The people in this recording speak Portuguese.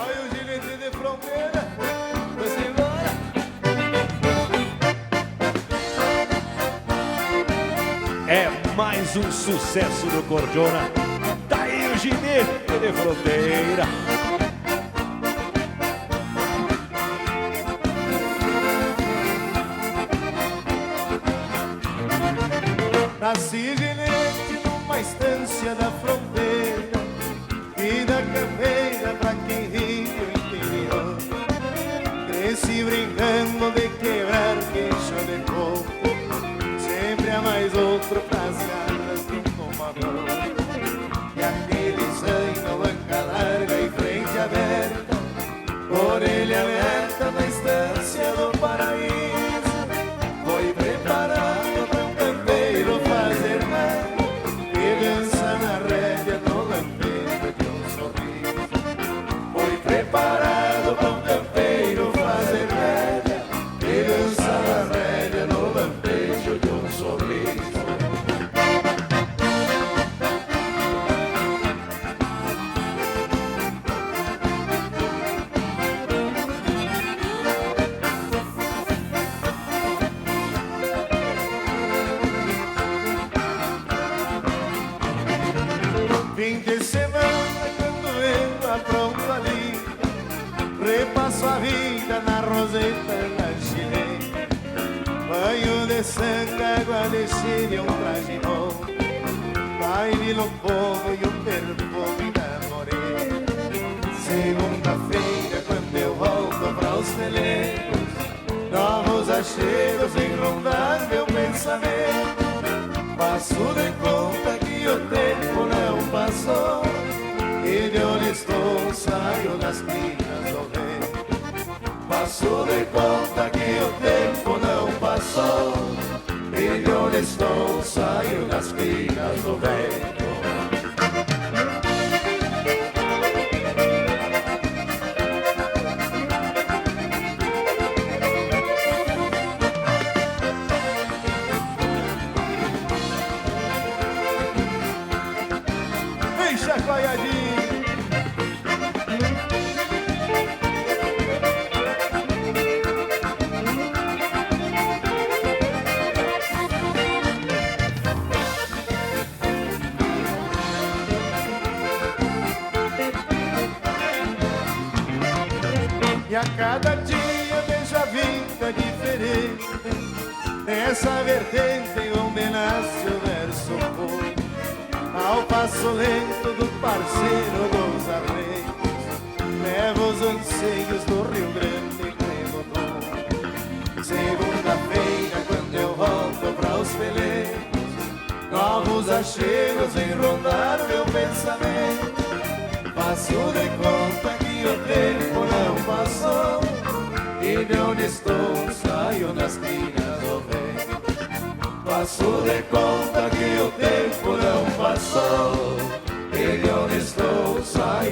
Aí o ginete de fronteira, vai-se embora. É mais um sucesso do Cordiona. Tá aí o ginete de fronteira. Nasci ginete numa estância da fronteira e da campeira pra quem vive o interior. Cresci brincando de quebrar queixo de coco, sempre há mais outro pras garras do tomador. E aquele zaino, banca larga e frente aberta, orelha aberta na estância do paraíso, foi preparado pra um campeiro fazer nada e dança na rédea no lampejo de um sorriso. Foi preparado pra um campeiro fazer rédea e dança na rédea no lampejo de um sorriso. Fim de semana, quando eu apronto ali, repasso a vida na roseta da Chile. Banho de sangue, água de Chile, um traje novo, baile no povo e o perfume da morena. Segunda-feira, quando eu volto para os telecos, novos achegos em rondar meu pensamento. Faço de conta que o tempo não passou e de onde estou saio das crinas do vento. Faço de conta que o tempo não passou e de onde estou saio das crinas do vento. Chacoalhadinho. E a cada dia vejo a vida diferente, nessa vertente onde nasce o verso puro, ao passo lento do parceiro dos arreios, levo os anseios do Rio Grande que mudou. Segunda-feira, quando eu volto para os pelecos, novos achegos em rondar meu pensamento. Faço de conta que o tempo não passou e de onde estou saio nas crinas do vento. Faço de conta que o tempo não passou e de onde estou saio